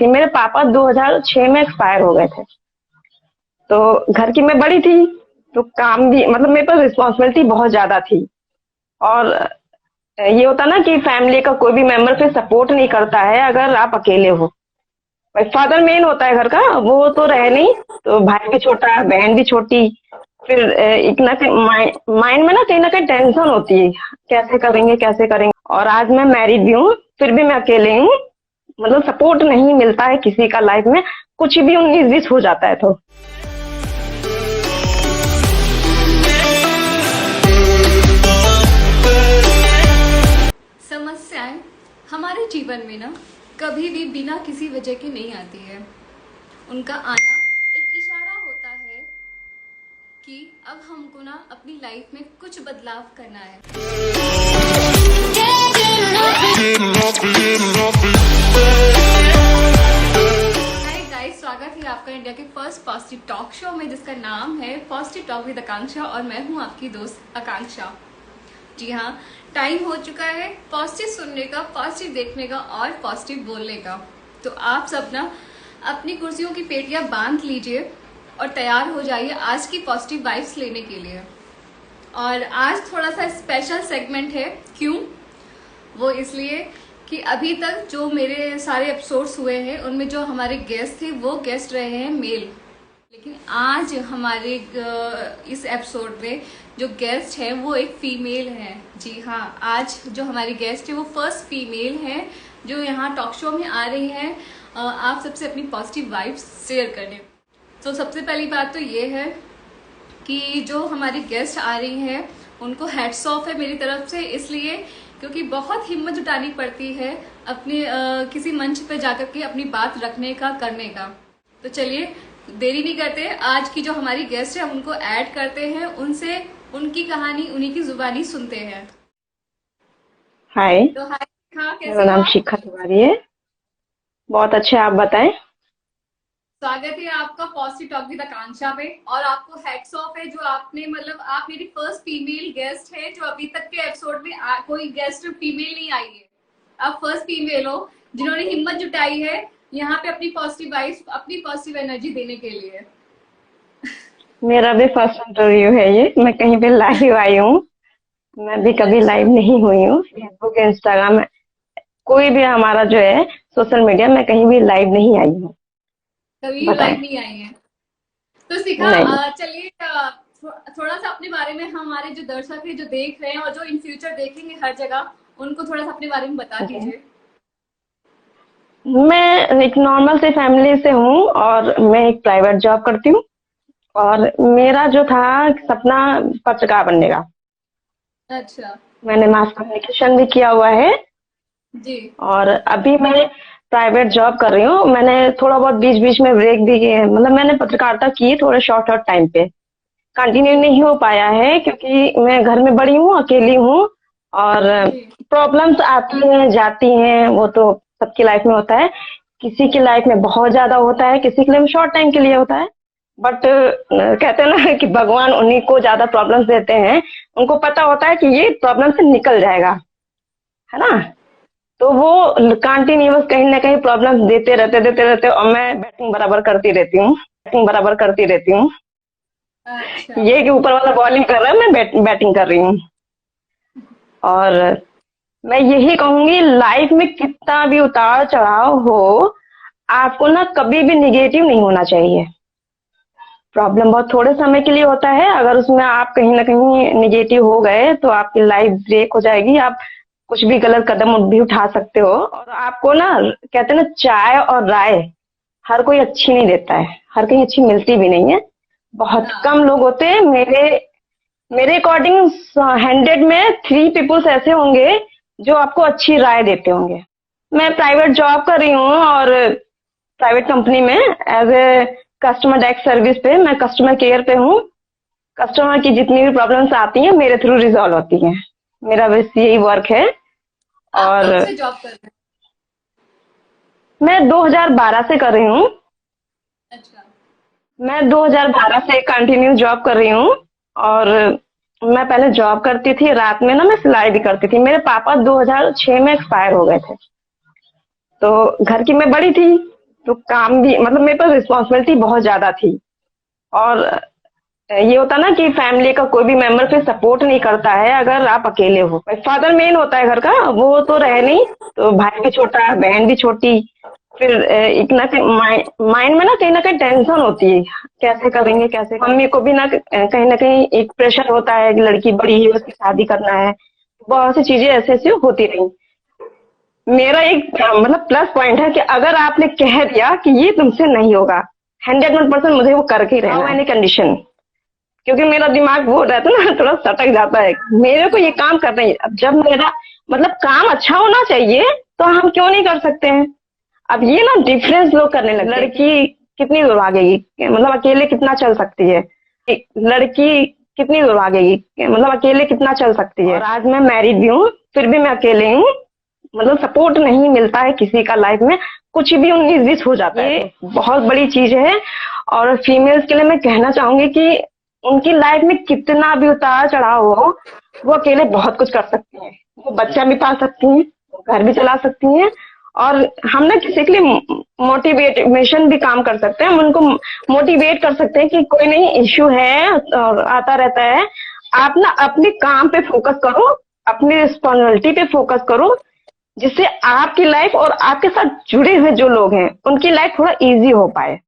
थी। मेरे पापा 2006 में एक्सपायर हो गए थे। तो घर की मैं बड़ी थी, तो काम भी मतलब मेरे पास रिस्पॉन्सिबिलिटी बहुत ज्यादा थी। और ये होता ना कि फैमिली का कोई भी मेंबर फिर सपोर्ट नहीं करता है अगर आप अकेले हो। भाई फादर मेन होता है घर का, वो तो रहे नहीं, तो भाई भी छोटा, बहन भी छोटी। फिर एक ना माइंड में ना कहीं टेंशन होती है, कैसे करेंगे कैसे करेंगे। और आज मैं मैरिड भी हूँ, फिर भी मैं अकेले हूँ। मतलब सपोर्ट नहीं मिलता है किसी का लाइफ में, कुछ भी 19-20 हो जाता है तो। समस्याएं हमारे जीवन में ना कभी भी बिना किसी वजह के नहीं आती है। उनका आना एक इशारा होता है कि अब हमको ना अपनी लाइफ में कुछ बदलाव करना है। हाय गाइस, स्वागत है आपका इंडिया के फर्स्ट पॉजिटिव टॉक शो में, जिसका नाम है पॉजिटिव टॉक विद आकांक्षा। और मैं हूं आपकी दोस्त आकांक्षा। जी हाँ, टाइम हो चुका है पॉजिटिव सुनने का, पॉजिटिव देखने का और पॉजिटिव बोलने का। तो आप सब ना अपनी कुर्सियों की पेटियां बांध लीजिए और तैयार हो जाइए आज की पॉजिटिव वाइब्स लेने के लिए। और आज थोड़ा सा स्पेशल सेगमेंट है। क्यों? वो इसलिए कि अभी तक जो मेरे सारे एपिसोड्स हुए हैं उनमें जो हमारे गेस्ट थे वो गेस्ट रहे हैं मेल, लेकिन आज हमारे इस एपिसोड में जो गेस्ट है वो एक फीमेल है। जी हाँ, आज जो हमारी गेस्ट है वो फर्स्ट फीमेल है जो यहाँ टॉक शो में आ रही है आप सबसे अपनी पॉजिटिव वाइब्स शेयर करने। तो सबसे पहली बात तो ये है कि जो हमारी गेस्ट आ रही है उनको हैट्स ऑफ है मेरी तरफ से, इसलिए क्योंकि बहुत हिम्मत जुटानी पड़ती है अपने किसी मंच पे जाकर के अपनी बात रखने का, करने का। तो चलिए देरी नहीं करते, आज की जो हमारी गेस्ट है उनको ऐड करते हैं, उनसे उनकी कहानी उन्हीं की जुबानी सुनते हैं। हाय, तो हाय, हाँ कैसे मेरा हो नाम आप? शिखा तिवारी है। बहुत अच्छे, आप बताएं। स्वागत है आपका पॉजिटिव टॉक विद आकांक्षा पे। और आपको हैट्स ऑफ है जो आपने, मतलब आप मेरी फर्स्ट फीमेल गेस्ट है जो अभी तक के एपिसोड में कोई गेस्ट फीमेल नहीं आई है। आप फर्स्ट फीमेल हो जिन्होंने हिम्मत जुटाई है यहाँ पे अपनी पॉजिटिव वाइब्स, अपनी पॉजिटिव एनर्जी देने के लिए। मेरा भी फर्स्ट इंटरव्यू है ये, मैं कहीं पे लाइव आई हूँ। मैं भी कभी अच्छा, लाइव नहीं हुई हूँ, फेसबुक इंस्टाग्राम कोई भी हमारा जो है सोशल मीडिया में कहीं भी लाइव नहीं आई हूँ। कभी बताएं। लाइव नहीं आई है। तो सिखा, नहीं। चलिए थोड़ा सा अपने बारे में, हमारे जो दर्शक है जो देख रहे हैं और जो इन फ्यूचर देखेंगे हर जगह, उनको थोड़ा सा अपने बारे में बता जी। दीजिए। मैं एक नॉर्मल सी फैमिली से हूँ और मैं एक प्राइवेट जॉब करती हूँ। और मेरा जो था सपना पत्रकार बनने का। अच्छा मैंने मास कम्युनिकेशन भी किया हुआ है। जी। और अभी मैं प्राइवेट जॉब कर रही हूँ। मैंने थोड़ा बहुत बीच बीच में ब्रेक भी किए हैं, मतलब मैंने पत्रकारिता की थोड़े शॉर्ट शॉर्ट टाइम पे, कंटिन्यू जी नहीं हो पाया है क्योंकि मैं घर में बड़ी हूँ, अकेली हूँ। और जी। प्रॉब्लम्स आती हैं जाती हैं, वो तो सबकी लाइफ में होता है। किसी की लाइफ में बहुत ज्यादा होता है, किसी के लिए शॉर्ट टाइम के लिए होता है। बट कहते हैं ना कि भगवान उन्हीं को ज्यादा प्रॉब्लम्स देते हैं, उनको पता होता है कि ये प्रॉब्लम से निकल जाएगा, है ना। तो वो कंटिन्यूअस कहीं ना कहीं प्रॉब्लम देते रहते और मैं बैटिंग बराबर करती रहती हूँ, बैटिंग बराबर करती रहती हूँ। अच्छा ये कि ऊपर वाला बॉलिंग कर रहा है, मैं बैटिंग कर रही हूँ। और मैं यही कहूंगी, लाइफ में कितना भी उतार चढ़ाव हो, आपको ना कभी भी निगेटिव नहीं होना चाहिए। प्रॉब्लम बहुत थोड़े समय के लिए होता है, अगर उसमें आप कहीं ना कहीं निगेटिव हो गए तो आपकी लाइफ ब्रेक हो जाएगी। आप कुछ भी गलत कदम भी उठा सकते हो। और आपको ना कहते हैं ना, चाय और राय हर कोई अच्छी नहीं देता है, हर कहीं अच्छी मिलती भी नहीं है। बहुत हाँ। कम लोग होते हैं। मेरे मेरे अकॉर्डिंग 100 में 3 पीपल्स ऐसे होंगे जो आपको अच्छी राय देते होंगे। मैं प्राइवेट जॉब कर रही हूँ और प्राइवेट कंपनी में as a customer desk service पे, मैं कस्टमर केयर पे हूँ। कस्टमर की जितनी भी प्रॉब्लम्स आती हैं मेरे थ्रू रिजॉल्व होती हैं। मेरा बस यही वर्क है। आप और कब से जॉब कर रहे हैं? मैं 2012 से कर रही हूँ। अच्छा मैं 2012 से कंटिन्यू जॉब कर रही हूँ। और मैं पहले जॉब करती थी, रात में ना मैं सिलाई भी करती थी। मेरे पापा 2006 में एक्सपायर हो गए थे। तो घर की मैं बड़ी थी, तो काम भी मतलब मेरे पास रिस्पॉन्सिबिलिटी बहुत ज्यादा थी। और ये होता ना कि फैमिली का कोई भी मेंबर फिर सपोर्ट नहीं करता है अगर आप अकेले हो। फादर मेन होता है घर का, वो तो रहे नहीं, तो भाई भी छोटा, बहन भी छोटी। फिर इतना माइंड में ना कहीं टेंशन होती है, कैसे करेंगे कैसे। मम्मी को भी ना कहीं एक प्रेशर होता है कि लड़की बड़ी है, उसकी शादी करना है। बहुत सी चीजें ऐसी ऐसी होती रही। मेरा एक मतलब प्लस पॉइंट है कि अगर आपने कह दिया कि ये तुमसे नहीं होगा, 101% मुझे वो करके ही रहना है, एनी कंडीशन। क्योंकि मेरा दिमाग वो रहता है ना, थोड़ा सटक जाता है, मेरे को ये काम करना है। अब जब मेरा मतलब काम अच्छा होना चाहिए तो हम क्यों नहीं कर सकते हैं। अब ये ना डिफरेंस लोग करने लगे, लड़की कितनी दूर भागेगी, मतलब अकेले कितना चल सकती है, लड़की कितनी दूर भागेगी, मतलब अकेले कितना चल सकती है। और आज मैं मैरिड भी हूँ, फिर भी मैं अकेले हूँ, मतलब सपोर्ट नहीं मिलता है किसी का लाइफ में। कुछ भी 19-20 हो जाता है, ये बहुत बड़ी चीज है। और फीमेल्स के लिए मैं कहना चाहूंगी कि उनकी लाइफ में कितना भी उतार चढ़ाव हो, वो अकेले बहुत कुछ कर सकती हैं। वो बच्चा भी पाल सकती हैं, घर भी चला सकती हैं। और हम ना किसी के लिए मोटिवेशन भी काम कर सकते हैं, हम उनको मोटिवेट कर सकते हैं कि कोई नहीं, इश्यू है और आता रहता है। आप ना अपने काम पे फोकस करो, अपनी रिस्पॉन्सिबिलिटी पे फोकस करो, जिससे आपकी लाइफ और आपके साथ जुड़े हुए जो लोग हैं उनकी लाइफ थोड़ा इजी हो पाए।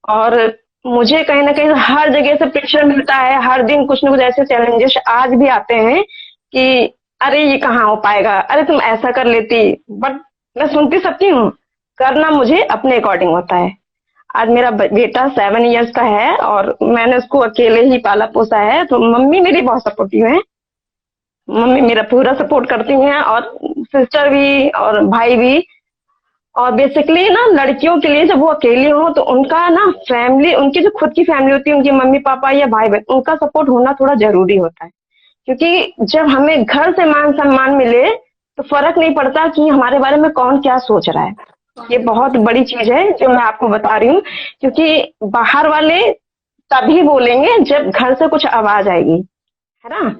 और मुझे कहीं ना कहीं हर जगह से प्रेशर मिलता है, हर दिन कुछ ना कुछ ऐसे चैलेंजेस आज भी आते हैं कि अरे ये कहाँ हो पाएगा, अरे तुम ऐसा कर लेती। बट मैं सुनती सबकी हूँ, करना मुझे अपने अकॉर्डिंग होता है। आज मेरा बेटा 7 इयर्स का है और मैंने उसको अकेले ही पाला पोसा है, तो मम्मी मेरी बहुत सपोर्टिव है। मम्मी मेरा पूरा सपोर्ट करती हैं, और सिस्टर भी और भाई भी। और बेसिकली ना लड़कियों के लिए जब वो अकेली हो तो उनका ना फैमिली, उनकी जो खुद की फैमिली होती है, उनके मम्मी पापा या भाई बहन, उनका सपोर्ट होना थोड़ा जरूरी होता है। क्योंकि जब हमें घर से मान सम्मान मिले तो फर्क नहीं पड़ता कि हमारे बारे में कौन क्या सोच रहा है। ये बहुत बड़ी चीज है जो मैं आपको बता रही हूँ। क्योंकि बाहर वाले तभी बोलेंगे जब घर से कुछ आवाज आएगी, है ना।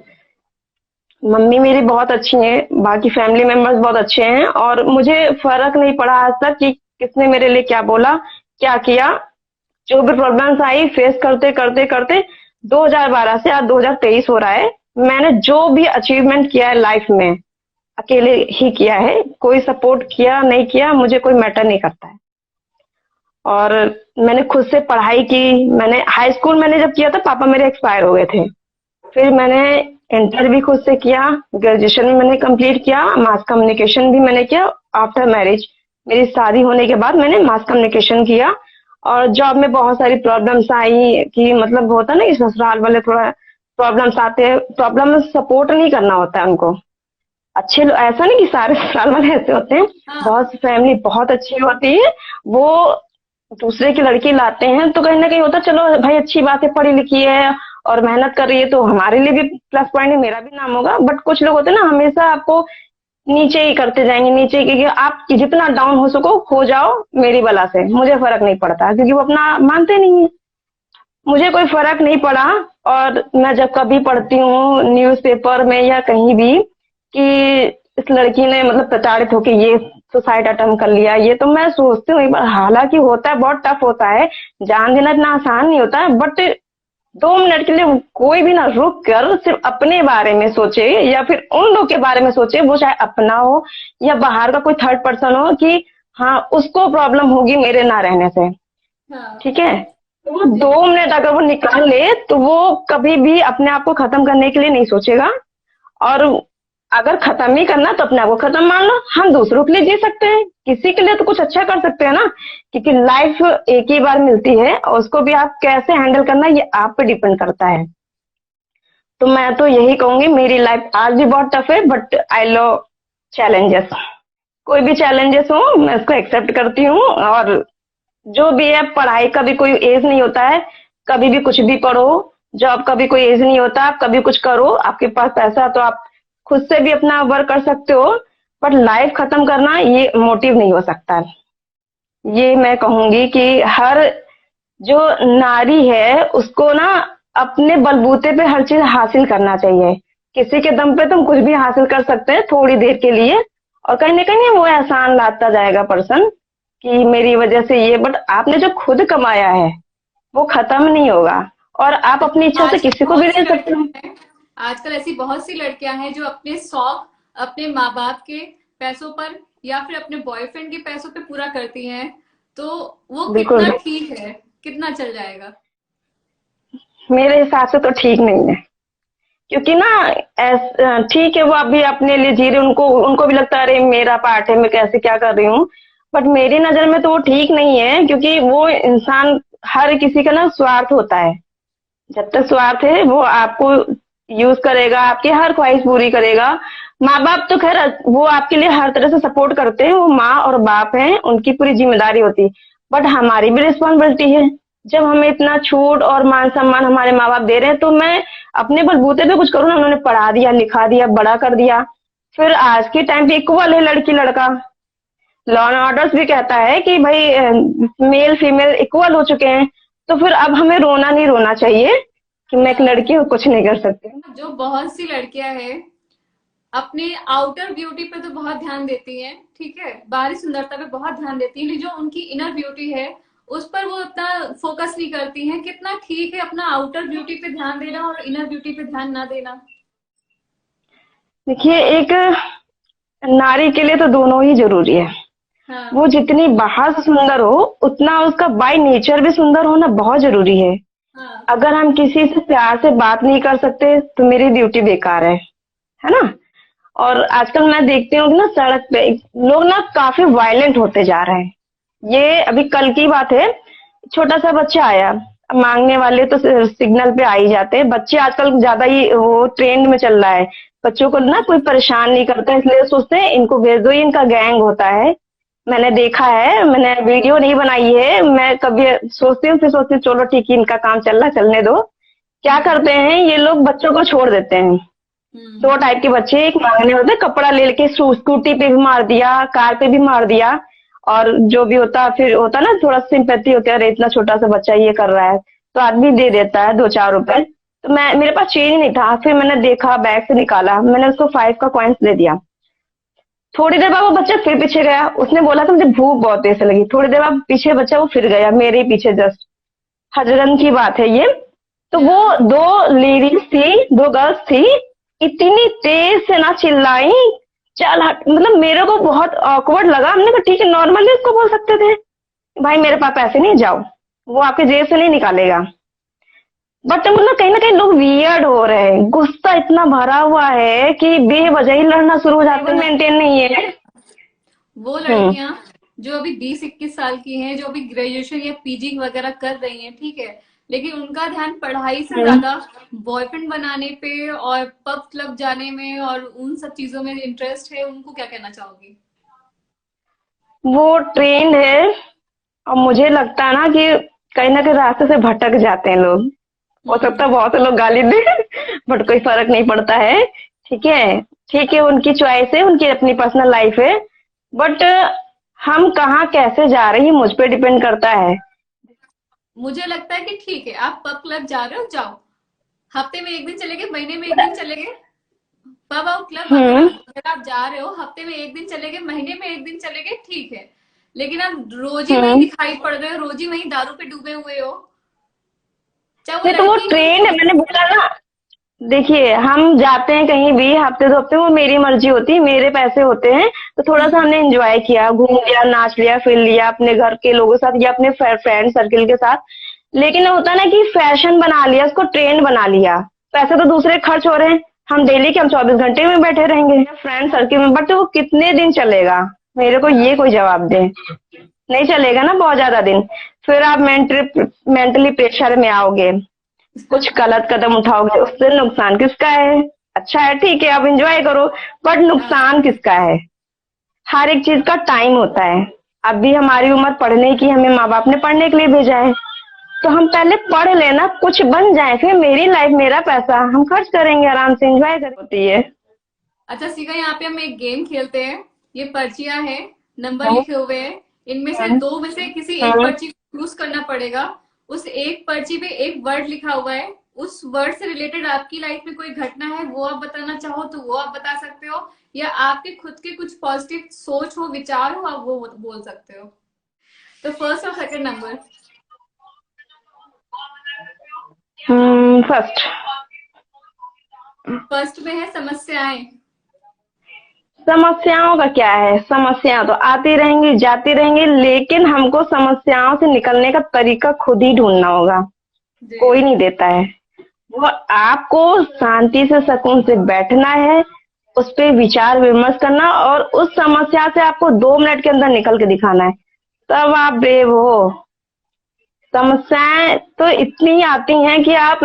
मम्मी मेरी बहुत अच्छी हैं, बाकी फैमिली मेंबर्स बहुत अच्छे हैं, और मुझे फर्क नहीं पड़ा आज तक कि किसने मेरे लिए क्या बोला, क्या किया। जो भी प्रॉब्लम्स आई फेस करते करते करते 2012 से आज 2023 हो रहा है, मैंने जो भी अचीवमेंट किया है लाइफ में अकेले ही किया है। कोई सपोर्ट किया नहीं किया मुझे कोई मैटर नहीं करता है। और मैंने खुद से पढ़ाई की। मैंने हाई स्कूल मैंने जब किया था पापा मेरे एक्सपायर हो गए थे। फिर मैंने इंटर भी खुद से किया, ग्रेजुएशन भी मैंने कंप्लीट किया, मास कम्युनिकेशन भी मैंने किया। आफ्टर मैरिज, मेरी शादी होने के बाद मैंने मास कम्युनिकेशन किया। और जॉब में बहुत सारी प्रॉब्लम्स आई कि मतलब होता ना कि ससुराल वाले थोड़ा प्रॉब्लम्स आते हैं, प्रॉब्लम में सपोर्ट नहीं करना होता है उनको। अच्छे ऐसा नहीं कि सारे ससुराल वाले ऐसे होते हैं, बहुत सी फैमिली बहुत अच्छी होती है, वो दूसरे की लड़की लाते हैं तो कहीं ना कहीं होता चलो भाई अच्छी बात है, पढ़ी लिखी है और मेहनत कर रही है तो हमारे लिए भी प्लस पॉइंट है, मेरा भी नाम होगा। बट कुछ लोग होते हैं ना, हमेशा आपको नीचे ही करते जाएंगे, नीचे ही, क्योंकि आप जितना डाउन हो सको हो जाओ मेरी बला से, मुझे फर्क नहीं पड़ता, क्योंकि वो अपना मानते नहीं है। मुझे कोई फर्क नहीं पड़ा। और मैं जब कभी पढ़ती हूँ न्यूज़पेपर में या कहीं भी कि इस लड़की ने मतलब प्रताड़ित होकर ये सुसाइड अटेम्प्ट कर लिया, ये तो मैं सोचती हूँ एक बार, हालांकि होता है बहुत टफ होता है, जान देना इतना आसान नहीं होता है। बट 2 मिनट के लिए कोई भी ना रुक कर सिर्फ अपने बारे में सोचे, या फिर उन लोग के बारे में सोचे, वो चाहे अपना हो या बाहर का कोई थर्ड पर्सन हो, कि हाँ उसको प्रॉब्लम होगी मेरे ना रहने से, ठीक है। तो वो 2 मिनट अगर वो निकाल ले तो वो कभी भी अपने आप को खत्म करने के लिए नहीं सोचेगा। और अगर खत्म ही करना तो अपने आप को खत्म मान लो, हम दूसरों के लिए जी सकते हैं, किसी के लिए तो कुछ अच्छा कर सकते हैं ना। क्योंकि लाइफ एक ही बार मिलती है और उसको भी आप कैसे हैंडल करना ये आप पे डिपेंड करता है। तो मैं तो यही कहूंगी, मेरी लाइफ आज भी बहुत टफ है बट आई लव चैलेंजेस। कोई भी चैलेंजेस हो मैं उसको एक्सेप्ट करती हूँ। और जो भी है, पढ़ाई का भी कोई एज नहीं होता है, कभी भी कुछ भी पढ़ो। जॉब का भी कोई एज नहीं होता, आप कभी कुछ करो, आपके पास पैसा तो आप खुद से भी अपना वर्क कर सकते हो। बट लाइफ खत्म करना ये मोटिव नहीं हो सकता। ये मैं कहूंगी कि हर जो नारी है उसको ना अपने बलबूते पे हर चीज हासिल करना चाहिए। किसी के दम पे तुम कुछ भी हासिल कर सकते हैं थोड़ी देर के लिए, और कहीं ना कहीं वो एहसान लाता जाएगा पर्सन कि मेरी वजह से ये, बट आपने जो खुद कमाया है वो खत्म नहीं होगा, और आप अपनी इच्छा से आजकल किसी को भी बहुत सी दे सकते हो। लड़कियां हैं, आजकल ऐसी बहुत सी लड़कियां हैं जो अपने शौक अपने माँ बाप के पैसों पर या फिर अपने बॉयफ्रेंड के पैसों पे पूरा करती हैं। तो वो बिल्कुल। कितना ठीक है, कितना चल जाएगा? मेरे हिसाब से तो ठीक नहीं है, क्योंकि ना ठीक है वो अभी अपने लिए जी रहे, उनको उनको भी लगता है अरे मेरा पार्ट है, मैं कैसे क्या कर रही हूँ। बट मेरी नजर में तो वो ठीक नहीं है, क्योंकि वो इंसान, हर किसी का ना स्वार्थ होता है। जब तक स्वार्थ है वो आपको यूज करेगा, आपकी हर ख्वाहिश पूरी करेगा। माँ बाप तो खैर वो आपके लिए हर तरह से सपोर्ट करते हैं, वो माँ और बाप हैं, उनकी पूरी जिम्मेदारी होती है। बट हमारी भी रिस्पॉन्सिबिलिटी है। जब हमें इतना छूट और मान सम्मान हमारे माँ बाप दे रहे हैं, तो मैं अपने बलबूते पे कुछ करूँ ना। उन्होंने पढ़ा दिया, लिखा दिया, बड़ा कर दिया। फिर आज के टाइम पे इक्वल है लड़की लड़का। लॉ एंड ऑर्डर्स भी कहता है कि भाई मेल फीमेल इक्वल हो चुके हैं। तो फिर अब हमें रोना नहीं रोना चाहिए कि मैं एक हाँ, लड़की हूँ, कुछ नहीं कर सकती। जो बहुत सी लड़कियां हैं अपने आउटर ब्यूटी पे तो बहुत ध्यान देती हैं, ठीक है, बाहरी सुंदरता पे बहुत ध्यान देती हैं, लेकिन जो उनकी इनर ब्यूटी है उस पर वो उतना फोकस नहीं करती हैं। कितना ठीक है अपना आउटर ब्यूटी पे ध्यान देना और इनर ब्यूटी पे ध्यान ना देना। देखिए, एक नारी के लिए तो दोनों ही जरूरी है। वो हाँ। जितनी बाहर से सुंदर हो, उतना उसका बाय नेचर भी सुंदर होना बहुत जरूरी है। हाँ। अगर हम किसी से प्यार से बात नहीं कर सकते तो मेरी ड्यूटी बेकार है ना। और आजकल मैं देखती हूँ कि ना सड़क पे लोग ना काफी वायलेंट होते जा रहे हैं। ये अभी कल की बात है। छोटा सा बच्चा आया, मांगने वाले तो सिग्नल पे आ ही जाते हैं। बच्चे आजकल ज्यादा ही वो ट्रेंड में चल रहा है। बच्चों को ना कोई परेशान नहीं करता, इसलिए सोचते हैं इनको भेज दो, ये इनका गैंग होता है। मैंने देखा है, मैंने वीडियो नहीं बनाई है। मैं कभी सोचती हूँ, फिर सोचती हूँ चलो ठीक है, इनका काम चल रहा, चलने दो। क्या हम्म। करते हैं ये लोग, बच्चों को छोड़ देते हैं। हम्म। दो टाइप के बच्चे, एक मांगने होते हैं, कपड़ा ले लेके स्कूटी पे भी मार दिया, कार पे भी मार दिया। और जो भी होता, फिर होता ना थोड़ा सिंपैथी होती है, अरे इतना छोटा सा बच्चा ये कर रहा है, तो आदमी दे देता है 2-4 रुपए। तो मैं, मेरे पास चेंज नहीं था, फिर मैंने देखा, बैग से निकाला, मैंने उसको 5 का कॉइन्स दे दिया। थोड़ी देर बाद वो बच्चा फिर पीछे गया, उसने बोला था मुझे भूख बहुत तेज से लगी। थोड़ी देर बाद पीछे बच्चा वो फिर गया मेरे ही पीछे, जस्ट हजरन की बात है ये। तो वो हाँ। दो लेडीज थी, दो गर्ल्स थी, इतनी तेज से ना चिल्लाई, चल हट, मतलब मेरे को बहुत ऑकवर्ड लगा। हमने कहा ठीक है, नॉर्मली उसको बोल सकते थे भाई मेरे पास पैसे नहीं, जाओ, वो आपके जेब से नहीं निकालेगा। बट मतलब कहीं ना कहीं लोग वियर्ड हो रहे हैं, गुस्सा इतना भरा हुआ है कि बेवजह ही लड़ना शुरू हो जाते हैं, मेंटेन नहीं है। वो हम्म। लड़कियां जो अभी 20-21 साल की हैं, जो अभी ग्रेजुएशन या पीजी वगैरह कर रही हैं, ठीक है, लेकिन उनका ध्यान पढ़ाई से हम्म। ज्यादा बॉयफ्रेंड बनाने पे और पब क्लब जाने में और उन सब चीजों में इंटरेस्ट है, उनको क्या कहना चाहोगी? वो ट्रेंड है, और मुझे लगता है ना कहीं रास्ते से भटक जाते हैं लोग। हो सकता हम्म। है बहुत से लोग गाली दे, बट कोई फर्क नहीं पड़ता है। ठीक है, ठीक है, उनकी चॉइस है, उनकी अपनी पर्सनल लाइफ है। बट हम कहाँ कैसे जा रहे हैं, ये मुझ पे डिपेंड करता है। मुझे लगता है कि ठीक है, आप पब क्लब जा रहे हो, जाओ, हफ्ते में एक दिन चले गए, महीने में एक दिन चले गए। पब और क्लब अगर हम्म। अगर आप जा रहे हो, हफ्ते में एक दिन चले गए, महीने में एक दिन चले गए, ठीक है, लेकिन आप रोज ही वही हम्म। दिखाई पड़ रहे हो, रोज ही वही दारू पे डूबे हुए हो, चाहे वो नहीं तो वो लड़की हो ट्रेंड है, चाहे। मैंने बोला ना। देखिए, हम जाते हैं कहीं भी हफ्ते 2 हफ्ते, वो मेरी मर्जी होती है, मेरे पैसे होते हैं। तो थोड़ा सा हम्म। हमने एंजॉय किया, घूम लिया, नाच लिया, फिर लिया अपने घर के लोगों के साथ या अपने फ्रेंड सर्किल के साथ। लेकिन होता है ना कि फैशन बना लिया, उसको ट्रेंड बना लिया। पैसे तो दूसरे खर्च हो रहे हैं, हम डेली के हम 24 घंटे में बैठे रहेंगे फ्रेंड सर्किल में, बट वो कितने दिन चलेगा, मेरे को ये कोई जवाब दे। नहीं चलेगा ना बहुत ज्यादा दिन। फिर आप मेंटली प्रेशर में आओगे, कुछ गलत कदम उठाओगे, उससे नुकसान किसका है? अच्छा है, ठीक है, आप एंजॉय करो, बट हाँ। नुकसान किसका है? हर एक चीज का टाइम होता है। अभी हमारी उम्र पढ़ने की, हमें माँ बाप ने पढ़ने के लिए भेजा है, तो हम पहले पढ़ लेना, कुछ बन जाए, फिर मेरी लाइफ, मेरा पैसा, हम खर्च करेंगे, आराम से एंजॉय करेंगे, होती है। अच्छा सीखा, यहाँ पे हम एक गेम खेलते हैं। ये पर्चियां हैं, नंबर हम्म। लिखे हुए हैं, इनमें से हम्म। दो में से किसी एक हम्म। पर्ची को चूज करना पड़ेगा। उस एक पर्ची पे एक वर्ड लिखा हुआ है, उस वर्ड से रिलेटेड आपकी लाइफ में कोई घटना है वो आप बताना चाहो तो वो आप बता सकते हो, या आपके खुद के कुछ पॉजिटिव सोच हो, विचार हो, आप वो बोल सकते हो। तो फर्स्ट और सेकंड नंबर। फर्स्ट। फर्स्ट में है समस्याएं। समस्याओं का क्या है, समस्याएं तो आती रहेंगी जाती रहेंगी, लेकिन हमको समस्याओं से निकलने का तरीका खुद ही ढूंढना होगा। जी। कोई नहीं देता है। वो आपको शांति से सुकून से बैठना है, उस पे विचार विमर्श करना, और उस समस्या से आपको 2 मिनट के अंदर निकल के दिखाना है। तब आप ब्रेव हो। समस्याएं तो इतनी आती हैं कि आप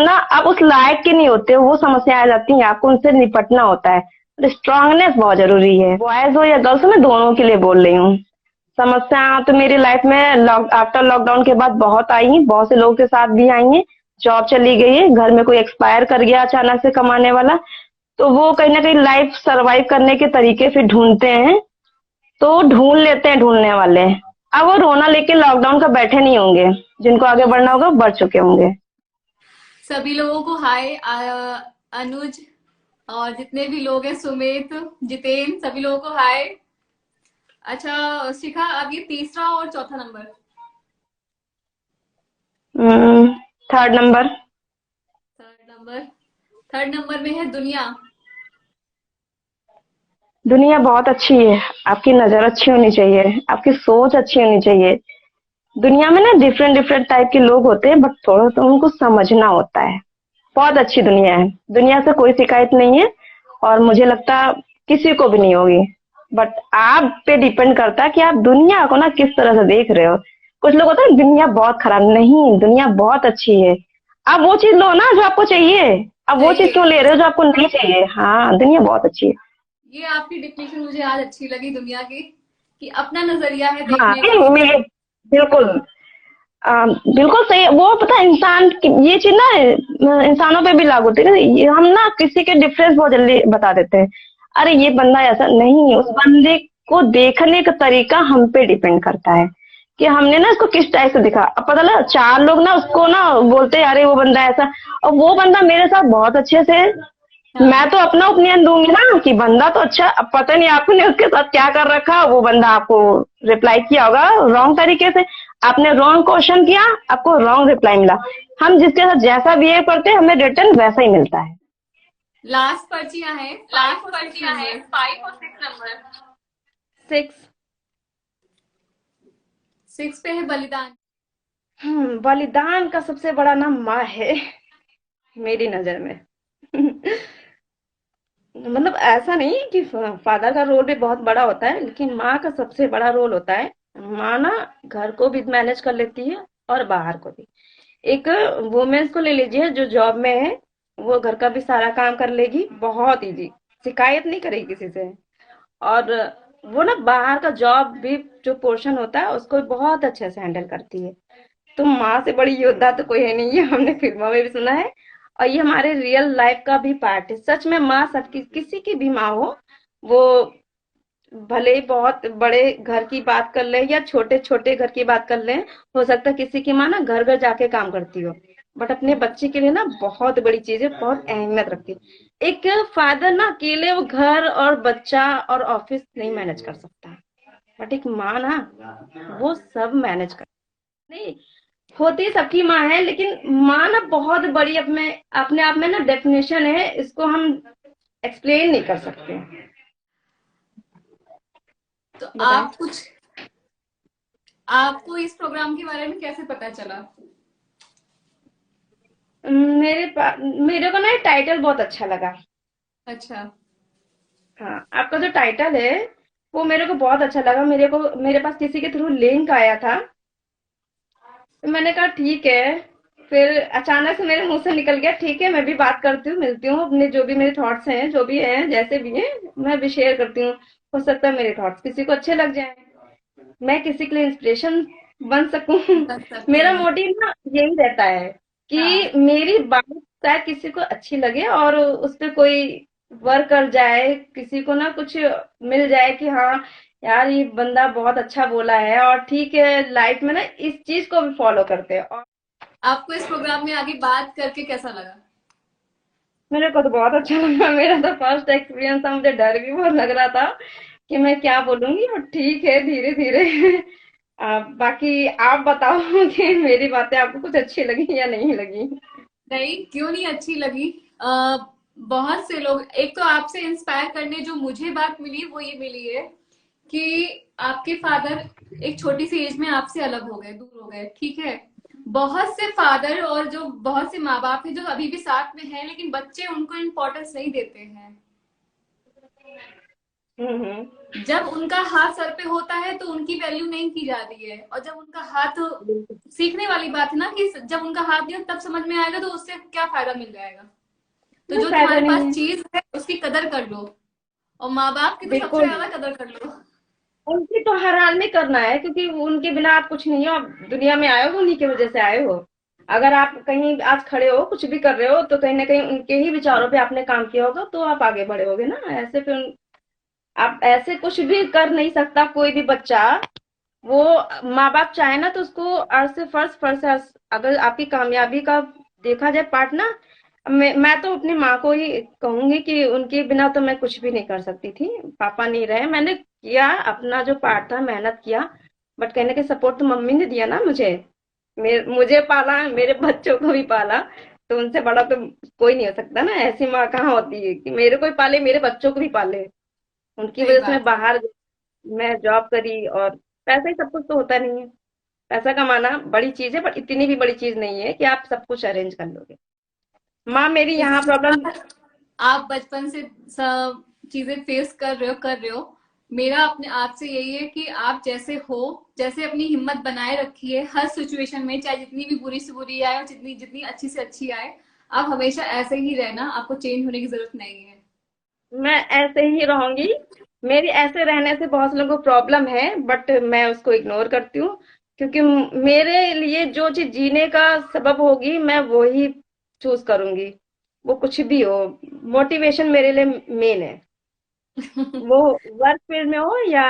उस लायक के नहीं होते हो, वो समस्याएं आ जाती हैं, आपको उनसे निपटना होता है। स्ट्रांगनेस बहुत जरूरी है, बॉयज हो या गर्ल्स हो, मैं दोनों के लिए बोल रही हूँ। समस्या तो मेरी लाइफ में आफ्टर लॉकडाउन के बाद बहुत आई हैं, बहुत से लोगों के साथ भी आई हैं। जॉब चली गई है, घर में कोई एक्सपायर कर गया अचानक से कमाने वाला, तो वो कहीं ना कहीं लाइफ सरवाइव करने के तरीके फिर ढूंढते हैं, तो ढूंढ लेते हैं ढूंढने वाले। अब वो रोना लेके लॉकडाउन का बैठे नहीं होंगे, जिनको आगे बढ़ना होगा बढ़ चुके होंगे। सभी लोगों को हाय। अनुज और जितने भी लोग हैं, सुमित, जितेन, सभी लोगों को हाय। अच्छा शिखा, अब ये तीसरा और चौथा number. Third number. Third number. Third number में है दुनिया। दुनिया बहुत अच्छी है, आपकी नजर अच्छी होनी चाहिए, आपकी सोच अच्छी होनी चाहिए। दुनिया में ना डिफरेंट डिफरेंट टाइप के लोग होते हैं, बट थोड़ा तो उनको समझना होता है। बहुत अच्छी दुनिया है, दुनिया से कोई शिकायत नहीं है, और मुझे लगता किसी को भी नहीं होगी। बट आप पे डिपेंड करता है कि आप दुनिया को ना किस तरह से देख रहे हो। कुछ लोग होते हैं दुनिया बहुत खराब, नहीं दुनिया बहुत अच्छी है। आप वो चीज लो ना जो आपको चाहिए। अब वो चीज चाहिए। क्यों ले रहे हो जो आपको नहीं चाहिए। हाँ, दुनिया बहुत अच्छी है। ये आपकी डिफिनेशन मुझे आज अच्छी लगी दुनिया की, कि अपना नजरिया है हाँ, देखने का। नहीं, बिल्कुल। बिल्कुल सही है। वो पता है ये चीज ना इंसानों पे भी लागू होती है। हम ना किसी के डिफरेंस बहुत जल्दी बता देते हैं। अरे ये बंदा ऐसा नहीं, उस बंदे को देखने का तरीका हम पे डिपेंड करता है कि हमने ना इसको किस टाइप से दिखा। अब पता लगा 4 लोग ना उसको ना बोलते हैं अरे वो बंदा ऐसा, और वो बंदा मेरे साथ बहुत अच्छे से, हाँ। मैं तो अपना ओपिनियन दूंगी ना कि बंदा तो अच्छा। अब पता नहीं आपने उसके साथ क्या कर रखा, वो बंदा आपको रिप्लाई किया होगा रॉन्ग तरीके से। आपने रॉन्ग क्वेश्चन किया, आपको रॉन्ग रिप्लाई मिला। हम जिसके साथ जैसा बिहेव करते हैं हमें रिटर्न वैसा ही मिलता है। लास्ट पर्चियां हैं, फाइव और सिक्स नंबर। 6। सिक्स पे है बलिदान। बलिदान का सबसे बड़ा नाम माँ है, मेरी नजर में। मतलब ऐसा नहीं है कि फादर का रोल भी बहुत बड़ा होता है, लेकिन माँ का सबसे बड़ा रोल होता है। माँ ना घर को भी मैनेज कर लेती है और बाहर को भी। एक वुमेन्स को ले लीजिए जो जॉब में है, वो घर का भी सारा काम कर लेगी बहुत इजी, शिकायत नहीं करेगी किसी से। और वो ना बाहर का जॉब भी जो पोर्शन होता है उसको बहुत अच्छे से हैंडल करती है। तो माँ से बड़ी योद्धा तो कोई है नहीं, ये हमने फिल्मों में भी सुना है, और ये हमारे रियल लाइफ का भी पार्ट है। सच में माँ सबकी, किसी की भी माँ हो, वो भले ही बहुत बड़े घर की बात कर ले या छोटे छोटे घर की बात कर ले, हो सकता है किसी की माँ ना घर घर जाके काम करती हो, बट अपने बच्चे के लिए ना बहुत बड़ी चीज है, बहुत अहमियत रखती है। एक फादर ना अकेले वो घर और बच्चा और ऑफिस नहीं मैनेज कर सकता, बट एक माँ ना वो सब मैनेज कर। नहीं, होती सबकी माँ है, लेकिन माँ ना बहुत बड़ी अपने अपने आप में ना डेफिनेशन है, इसको हम एक्सप्लेन नहीं कर सकते। तो बताएं। आप कुछ, आपको इस प्रोग्राम के बारे में कैसे पता चला? मेरे को ना ये टाइटल बहुत अच्छा लगा। अच्छा। हाँ, आपका जो टाइटल है वो मेरे को बहुत अच्छा लगा। मेरे पास किसी के थ्रू लिंक आया था, तो मैंने कहा ठीक है। फिर अचानक से मेरे मुंह से निकल गया ठीक है, मैं भी बात करती हूँ, मिलती हूँ, अपने जो भी मेरे थॉट्स हैं, जो भी हैं, जैसे भी हैं, मैं भी शेयर करती हूँ। हो सकता है मेरे थॉट्स किसी को अच्छे लग जाए, मैं किसी के लिए इंस्पिरेशन बन सकूं। बन सकते मेरा हैं। मोटिव ना यही रहता है हाँ। कि मेरी बात शायद किसी को अच्छी लगे और उस पे कोई वर्क कर जाए, किसी को ना कुछ मिल जाए कि हाँ यार ये बंदा बहुत अच्छा बोला है, और ठीक है लाइफ में ना इस चीज को भी फॉलो करते हैं। और आपको इस प्रोग्राम में आगे बात करके कैसा लगा? मेरे को तो बहुत अच्छा लगा। मेरा तो फर्स्ट एक्सपीरियंस था, मुझे डर भी बहुत लग रहा था कि मैं क्या बोलूंगी, और ठीक है धीरे धीरे बाकी आप बताओ कि मेरी बातें आपको कुछ अच्छी लगी या नहीं लगी। नहीं, क्यों नहीं अच्छी लगी। आ, बहुत से लोग, एक तो आपसे इंस्पायर करने जो मुझे बात मिली वो ये मिली है कि आपके फादर एक छोटी सी एज में आपसे अलग हो गए, दूर हो गए, ठीक है। बहुत से फादर और जो बहुत से माँ बाप हैं जो अभी भी साथ में हैं, लेकिन बच्चे उनको इम्पोर्टेंस नहीं देते हैं। हम्म। जब उनका हाथ सर पे होता है तो उनकी वैल्यू नहीं की जाती है, और जब उनका हाथ, बिल्कुल। सीखने वाली बात है ना कि जब उनका हाथ दिया तब समझ में आएगा, तो उससे क्या फायदा मिल जाएगा। तो कोई जो फायदा तुम्हारे नहीं पास है। चीज है उसकी कदर कर लो, और माँ बाप की तो सबसे बिल्कुल। ज्यादा कदर कर लो। उनकी तो हर हाल में करना है, क्योंकि उनके बिना आप कुछ नहीं हो। आप दुनिया में आए हो उन्हीं की वजह से आए हो। अगर आप कहीं आज खड़े हो, कुछ भी कर रहे हो, तो कहीं ना कहीं उनके ही विचारों पे आपने काम किया होगा, तो आप आगे बढ़े होगे ना। ऐसे फिर आप ऐसे कुछ भी कर नहीं सकता कोई भी बच्चा। वो माँ बाप चाहे ना तो उसको अर्श से फर्श, फर्श से अर्श। अगर आपकी कामयाबी का देखा जाए पार्ट ना, मैं तो अपनी माँ को ही कहूंगी कि उनके बिना तो मैं कुछ भी नहीं कर सकती थी। पापा नहीं रहे, मैंने किया अपना जो पार्ट था, मेहनत किया। बट कहने के सपोर्ट तो मम्मी ने दिया ना मुझे। मुझे पाला, मेरे बच्चों को भी पाला। तो उनसे बड़ा तो कोई नहीं हो सकता ना। ऐसी माँ कहाँ होती है कि मेरे को ही पाले, मेरे बच्चों को भी पाले। उनकी सही वजह से मैं बात है। बाहर मैं जॉब करी। और पैसा ही सब कुछ तो होता नहीं है। पैसा कमाना बड़ी चीज है, पर इतनी भी बड़ी चीज नहीं है कि आप सब कुछ अरेंज कर लोगे। माँ मेरी यहाँ इसी प्रॉब्लम। बात, आप बचपन से सब चीजें फेस कर रहे हो। मेरा अपने आपसे यही है कि आप जैसे हो, जैसे अपनी हिम्मत बनाए रखिए हर सिचुएशन में, चाहे जितनी भी बुरी से बुरी आए और जितनी जितनी अच्छी से अच्छी आए, आप हमेशा ऐसे ही रहना, आपको चेंज होने की जरूरत नहीं है। मैं ऐसे ही रहूंगी। मेरी ऐसे रहने से बहुत से लोगों को प्रॉब्लम है, बट मैं उसको इग्नोर करती हूँ। क्योंकि मेरे लिए जो चीज जीने का सबब होगी, मैं वो ही चूज करूंगी। वो कुछ भी हो। मोटिवेशन मेरे लिए मेन है। वो वर्क फील्ड में हो या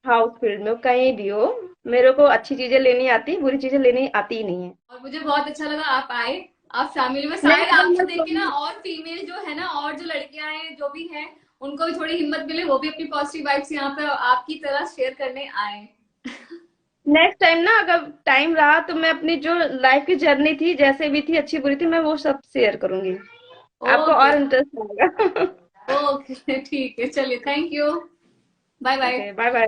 हाउस फील्ड में हो, कहीं भी हो। मेरे को अच्छी चीजें लेनी आती, बुरी चीजें लेनी आती ही नहीं है। और मुझे बहुत अच्छा लगा आप आए। आप फैमिली में, नहीं, शायद अगर आपको मैं देख के ना कहूँ और फीमेल जो है ना, और जो लड़कियां हैं जो भी हैं, उनको भी थोड़ी हिम्मत मिले, वो भी अपनी पॉजिटिव वाइब्स यहाँ पे आपकी तरह शेयर करने आए। नेक्स्ट टाइम ना, अगर टाइम रहा तो मैं अपनी जो लाइफ की जर्नी थी, जैसे भी थी, अच्छी बुरी थी, मैं वो सब शेयर करूंगी। आपको ओके। और इंटरेस्ट आएगा। ओके ठीक है, चलिए, thank you. Bye bye. Okay, bye bye.